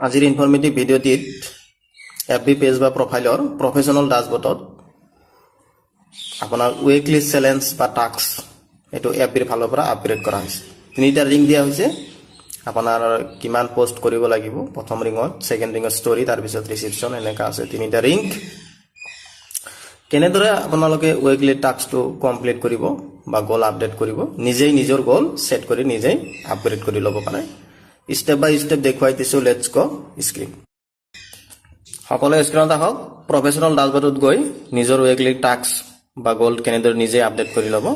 আজিৰ informative ভিডিঅ'টিত FB page বা প্ৰফাইলৰ professional ডাছবৰ্ডত আপোনাৰ উইকলি চেলেঞ্জ বা টাস্ক এইটো এফবিৰ ফালৰ পৰা আপগ্ৰেড কৰা হৈছে। তিনিটা ৰিং দিয়া হৈছে। আপোনাৰ কিমান পোষ্ট কৰিব লাগিব, প্ৰথম ৰিঙত, ছেকেণ্ড ৰিঙত ষ্টৰি, তাৰপিছত ৰিচিপশ্যন, এনেকা আছে তিনিটা ৰিং। কেনেদৰে আপোনালোকে উইকলি টাস্কটো কমপ্লিট কৰিব বা গ'ল আপডেট কৰিব, নিজেই নিজৰ গ'ল সেট কৰি নিজেই আপগ্ৰেড কৰি ল'ব পাৰে। স্টেপ বাই স্টেপ দেখুৱাই দিছো। Let's go screen. সকলো স্ক্ৰীনত আহক। প্ৰফেশ্যনেল ডাছবৰ্ডত গৈ নিজৰ উইকলি টাস্ক বা গ'ল কেনেদৰে নিজে আপডেট কৰি ল'ব,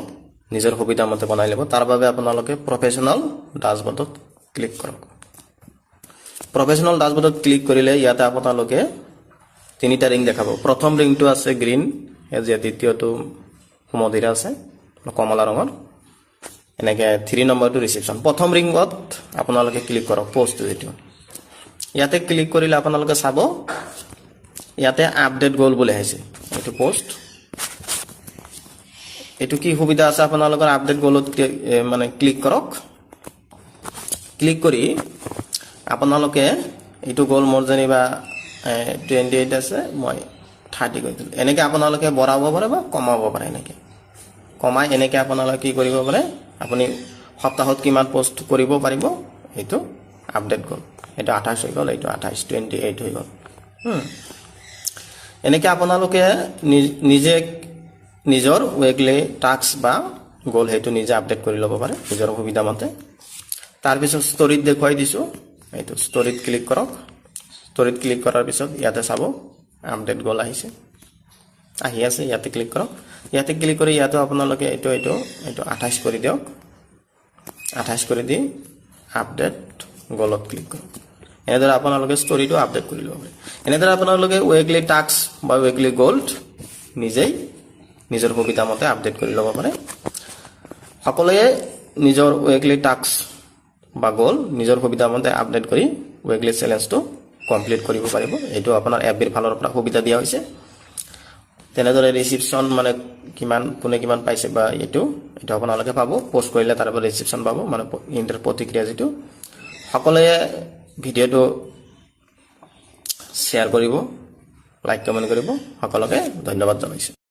নিজৰ সুবিধা মতে বনাই ল'ব, তাৰ বাবে আপোনালোকে প্ৰফেশ্যনেল ডাছবৰ্ডত ক্লিক কৰক। প্ৰফেশ্যনেল ডাছবৰ্ডত ক্লিক কৰিলে ইয়াতে আপোনালোকে তিনিটা ৰিং দেখাব। প্ৰথম ৰিংটো আছে গ্ৰীণ, দ্বিতীয়টো মধিৰা আছে কমলা ৰঙৰ, এনেকৈ 3 নম্বৰটো ৰিচিপশ্যন। প্ৰথম ৰিংত আপোনালোকে ক্লিক কৰক, পোষ্ট যিটো। ইয়াতে ক্লিক কৰিলে আপোনালোকে চাব ইয়াতে আপডেট গ'ল বুলি আহিছে। এইটো পোষ্ট, এইটো কি সুবিধা আছে আপোনালোকৰ আপডেট গ'লত মানে ক্লিক কৰক। ক্লিক কৰি আপোনালোকে এইটো গ'ল মোৰ যেনিবা 28 আছে, মই 30 কৰি দিলোঁ। এনেকৈ আপোনালোকে বঢ়াব পাৰে বা কমাব পাৰে। এনেকৈ কমাই এনেকৈ আপোনালোকে কি কৰিব পাৰে, আপুনি সপ্তাহত কিমান পোষ্ট কৰিব পাৰিব, এইটো আপডেট গ'ল। এইটো 28 হৈ গ'ল, এইটো 28 হৈ গ'ল। এনেকৈ আপোনালোকে নিজে নিজৰ উইকলি টাস্ক বা গ'ল সেইটো নিজে আপডেট কৰি ল'ব পাৰে নিজৰ সুবিধা মতে। তাৰপিছত ষ্টৰিত দেখুৱাই দিছোঁ। এইটো ষ্টৰিত ক্লিক কৰক। ষ্টৰিত ক্লিক কৰাৰ পিছত ইয়াতে চাব আপডেট গ'ল আহিছে, আহি আছে। ইয়াতে ক্লিক কৰক। ইয়াতে ক্লিক কৰি ইয়াতো আপোনালোকে এইটো 28 কৰি দিয়ক। 28 কৰি দি আপডেট গ'লত ক্লিক কৰক। এনেদৰে আপোনালোকে ষ্টৰিটো আপডেট কৰি ল'ব পাৰে। এনেদৰে আপোনালোকে উইকলি টাস্ক বা উইকলি গ'ল নিজেই নিজৰ সুবিধা মতে আপডেট কৰি ল'ব পাৰে। সকলোৱে নিজৰ উইকলি টাস্ক বা গ'ল নিজৰ সুবিধা মতে আপডেট কৰি উইকলি চেলেঞ্জটো কমপ্লিট কৰিব পাৰিব। এইটো আপোনাৰ এফবিৰ ফালৰ পৰা সুবিধা দিয়া হৈছে। তেনেদৰে ৰিচিপশ্যন মানে কোনে কিমান পাইছে বা এইটো আপোনালোকে পাব। পোষ্ট কৰিলে তাৰ পৰা ৰিচিপশ্যন পাব, মানে ইণ্টাৰ প্ৰতিক্ৰিয়া যিটো। সকলোৱে ভিডিঅ'টো শ্বেয়াৰ কৰিব, লাইক কমেণ্ট কৰিব। সকলোকে ধন্যবাদ জনাইছোঁ।